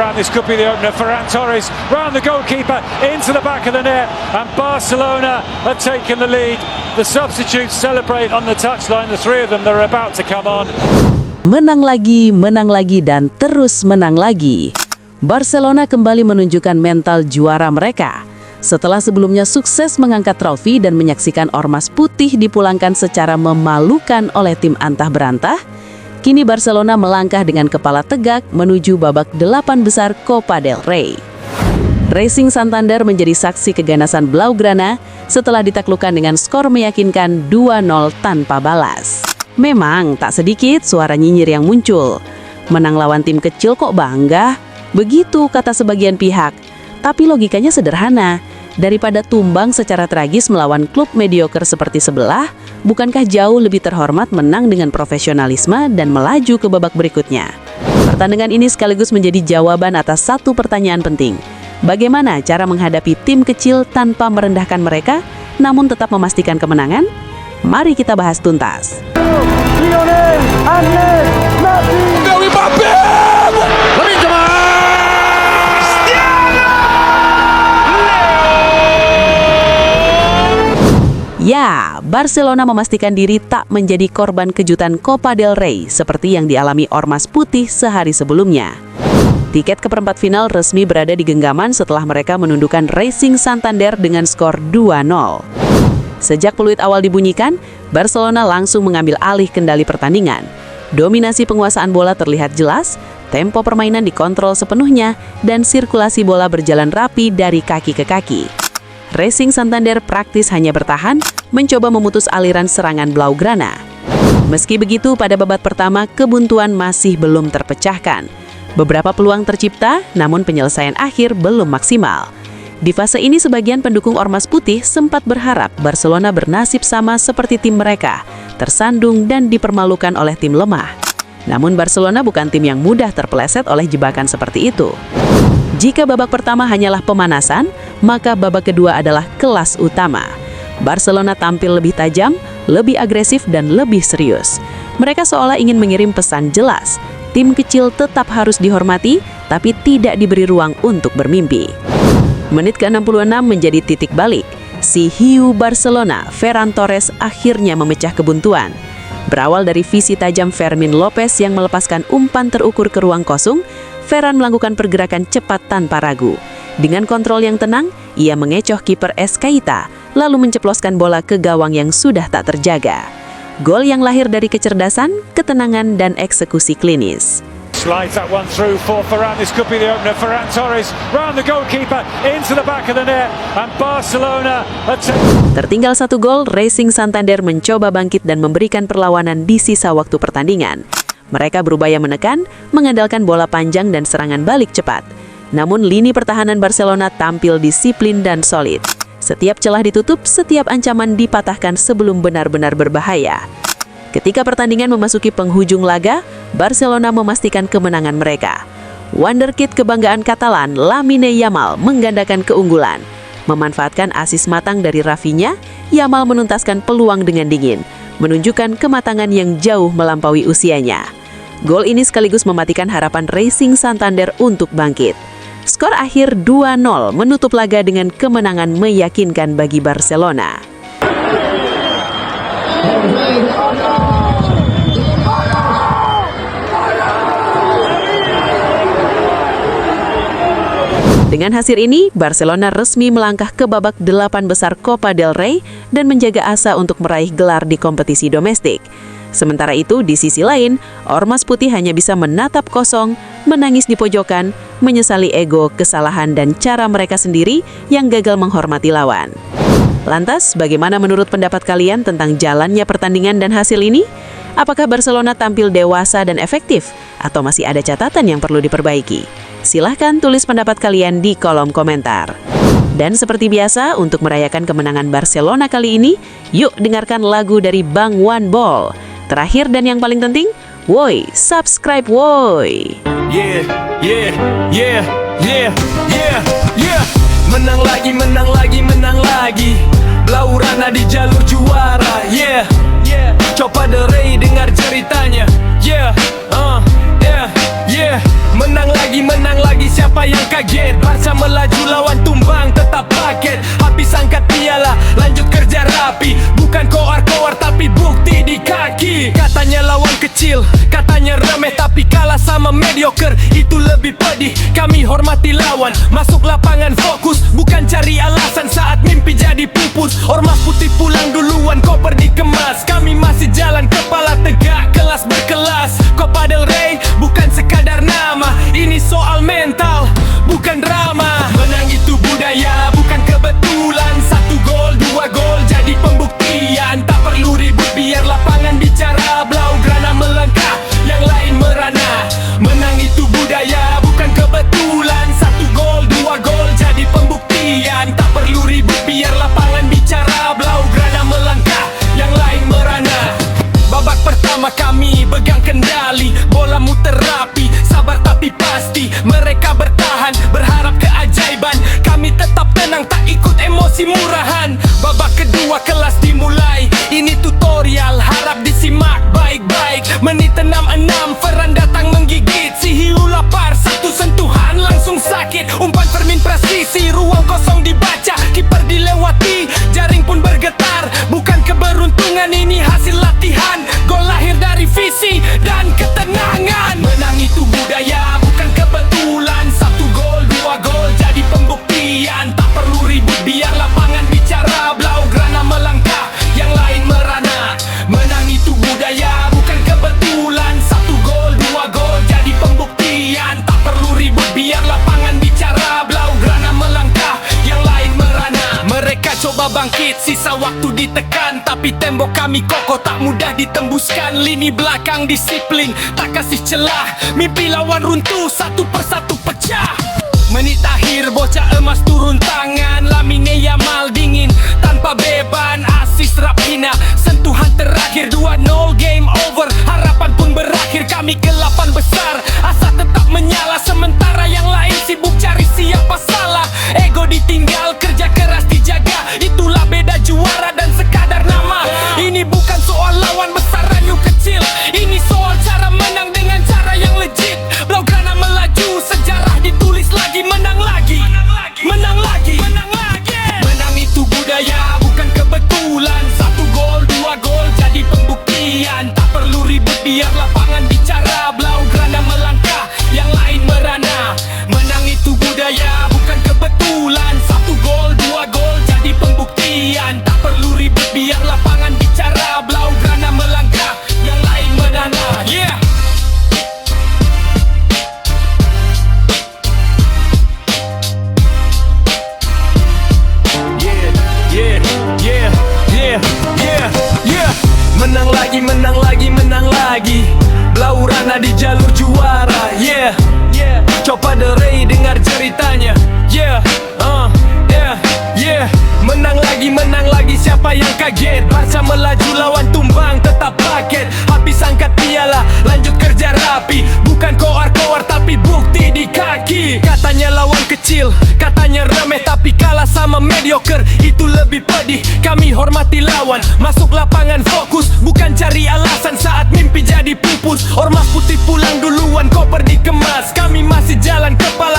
around. This could be the opener. Ferran Torres round the goalkeeper into the back of the net, and Barcelona have taken the lead. The substitutes celebrate on the touchline. The three of them, they're about to come on. Menang lagi, dan terus menang lagi. Barcelona kembali menunjukkan mental juara mereka. Setelah sebelumnya sukses mengangkat trofi dan menyaksikan Ormas Putih dipulangkan secara memalukan oleh tim antah berantah, kini Barcelona melangkah dengan kepala tegak menuju babak 8 besar Copa del Rey. Racing Santander menjadi saksi keganasan Blaugrana setelah ditaklukkan dengan skor meyakinkan 2-0 tanpa balas. Memang tak sedikit suara nyinyir yang muncul. Menang lawan tim kecil kok bangga? Begitu kata sebagian pihak. Tapi logikanya sederhana. Daripada tumbang secara tragis melawan klub mediocre seperti sebelah, bukankah jauh lebih terhormat menang dengan profesionalisme dan melaju ke babak berikutnya? Pertandingan ini sekaligus menjadi jawaban atas satu pertanyaan penting. Bagaimana cara menghadapi tim kecil tanpa merendahkan mereka, namun tetap memastikan kemenangan? Mari kita bahas tuntas. Lionel Andrés Messi. Ya, Barcelona memastikan diri tak menjadi korban kejutan Copa del Rey seperti yang dialami Ormas Putih sehari sebelumnya. Tiket ke perempat final resmi berada di genggaman setelah mereka menundukkan Racing Santander dengan skor 2-0. Sejak peluit awal dibunyikan, Barcelona langsung mengambil alih kendali pertandingan. Dominasi penguasaan bola terlihat jelas, tempo permainan dikontrol sepenuhnya, dan sirkulasi bola berjalan rapi dari kaki ke kaki. Racing Santander praktis hanya bertahan, mencoba memutus aliran serangan Blaugrana. Meski begitu, pada babak pertama kebuntuan masih belum terpecahkan. Beberapa peluang tercipta, namun penyelesaian akhir belum maksimal. Di fase ini sebagian pendukung Ormas Putih sempat berharap Barcelona bernasib sama seperti tim mereka, tersandung dan dipermalukan oleh tim lemah. Namun Barcelona bukan tim yang mudah terpeleset oleh jebakan seperti itu. Jika babak pertama hanyalah pemanasan, maka babak kedua adalah kelas utama. Barcelona tampil lebih tajam, lebih agresif, dan lebih serius. Mereka seolah ingin mengirim pesan jelas. Tim kecil tetap harus dihormati, tapi tidak diberi ruang untuk bermimpi. Menit ke-66 menjadi titik balik. Si hiu Barcelona, Ferran Torres, akhirnya memecah kebuntuan. Berawal dari visi tajam Fermin Lopez yang melepaskan umpan terukur ke ruang kosong, Ferran melakukan pergerakan cepat tanpa ragu. Dengan kontrol yang tenang, ia mengecoh kiper Ezcayita, lalu menceploskan bola ke gawang yang sudah tak terjaga. Gol yang lahir dari kecerdasan, ketenangan, dan eksekusi klinis. Slides that one through for Ferran. This could be the opener. Ferran Torres round the goalkeeper into the back of the net, and Barcelona Tertinggal 1 gol, Racing Santander mencoba bangkit dan memberikan perlawanan di sisa waktu pertandingan. Mereka berupaya menekan, mengandalkan bola panjang dan serangan balik cepat. Namun lini pertahanan Barcelona tampil disiplin dan solid. Setiap celah ditutup, setiap ancaman dipatahkan sebelum benar-benar berbahaya. Ketika pertandingan memasuki penghujung laga, Barcelona memastikan kemenangan mereka. Wonderkid kebanggaan Katalan, Lamine Yamal menggandakan keunggulan. Memanfaatkan asis matang dari Rafinha, Yamal menuntaskan peluang dengan dingin, menunjukkan kematangan yang jauh melampaui usianya. Gol ini sekaligus mematikan harapan Racing Santander untuk bangkit. Skor akhir 2-0 menutup laga dengan kemenangan meyakinkan bagi Barcelona. Dengan hasil ini, Barcelona resmi melangkah ke babak 8 besar Copa del Rey dan menjaga asa untuk meraih gelar di kompetisi domestik. Sementara itu, di sisi lain, Ormas Putih hanya bisa menatap kosong, menangis di pojokan, menyesali ego, kesalahan, dan cara mereka sendiri yang gagal menghormati lawan. Lantas, bagaimana menurut pendapat kalian tentang jalannya pertandingan dan hasil ini? Apakah Barcelona tampil dewasa dan efektif, atau masih ada catatan yang perlu diperbaiki? Silahkan tulis pendapat kalian di kolom komentar. Dan seperti biasa, untuk merayakan kemenangan Barcelona kali ini, yuk dengarkan lagu dari Bang One Ball. Terakhir dan yang paling penting, woi, subscribe woi. Yeah. Menang lagi, menang lagi, menang lagi. Blaugrana di jalur juara. Yeah. Copa del Rey dengar ceritanya. Yeah. Yeah, menang lagi siapa yang kaget. Barca melaju lawan tumbang tetap paket. Habis angkat piala, lanjut kerja rapi. Bukan koar-koar tapi bukti di kaki. Katanya lawan kecil, katanya remeh, tapi kalah sama mediocre itu lebih pedih. Kami hormati lawan, masuk lapangan fokus, bukan cari alasan saat mimpi jadi pupus. Ormas putih pulang duluan, koper dikemas. Kami masih jalan kepala tegak, kelas berkelas. Copa del Rey bukan sekadar nama, ini soal mental, bukan drama. Menang itu budaya, bukan kebetulan. 1 gol, 2 gol jadi pembuktian. Tak perlu ribut biar lapangan bicara. Blaugrana melangkah, yang lain merana. Menang itu budaya, bukan kebetulan. 1 gol, 2 gol jadi pembuktian. Tak perlu ribut biar lapangan bicara. Blaugrana melangkah, yang lain merana. Babak pertama kami pegang kendali, bola muter rapi, sabar tapi pasti. Mereka bertahan, berharap keajaiban. Kami tetap tenang, tak ikut emosi murahan. Babak kedua kelas dimulai, ini tutorial, harap disimak baik-baik. Menit 66, Ferran datang menggigit. Si Hiu lapar, satu sentuhan langsung sakit. Umpan Fermin presisi, ruang kosong dibaca. Kiper dilewati, jaring pun bergetar. Bukan keberuntungan, ini hasil latihan. Gol lahir dari visi dan ketenangan. Menang itu budaya, bukan kebetulan. 1 gol, 2 gol jadi pembuktian. Tak perlu ribut biar lapangan bicara. Blaugrana melangkah, yang lain merana. Menang itu budaya, bukan kebetulan. 1 gol, 2 gol jadi pembuktian. Tak perlu ribut biar lapangan bicara. Blaugrana melangkah, yang lain merana. Mereka coba bangkit, sisa waktu ditekan, tapi tembok kami kokoh, tak mudah ditembuskan. Lini belakang disiplin, tak kasih celah. Mimpi lawan runtuh, satu persatu pecah. Menit akhir bocah emas turun tangan. Lamine Yamal dingin tanpa beban, asis Raphinha, sentuhan terakhir. 2-0 game over, harapan pun berakhir. Kami ke-8 besar, asa tetap menyala. Sementara yang lain sibuk cari siapa salah. Ego ditinggal, kerja keras dijaga. Itulah beda juara dan sekadar nama. Ini bukan soal lawan besar ranyu kecil, ini soal cara menang dengan cara yang legit. Blaugrana melaju, sejarah ditulis lagi. Menang lagi, menang lagi, menang lagi. Menang itu budaya, bukan kebetulan. 1 gol, 2 gol jadi pembuktian. Tak perlu ribut biar lapangan bicara. Blaugrana melangkah, yang lain merana. Menang itu budaya, bukan kebetulan. 1 gol, 2 gol jadi pembuktian. Tak perlu ribut biar lapangan bicara. Blaugrana melangkah, yang lain merana. Yeah. Menang lagi Blaugrana di jalur juara. Yeah, Copa del Rey dengar ceritanya. Yeah, menang lagi siapa yang kaget. Barca melaju lawan tumbang tetap paket. Habis angkat piala, lanjut kerja rapi. Bukan koar-koar tapi bukti di kaki. Katanya lawan kecil, katanya remeh, tapi kalah sama mediocre itu lebih pedih. Kami hormati lawan, masuk lapangan fokus, bukan cari alasan saat mimpi jadi pupus. Ormas putih pulang duluan, koper dikemas. Kami masih jalan kepala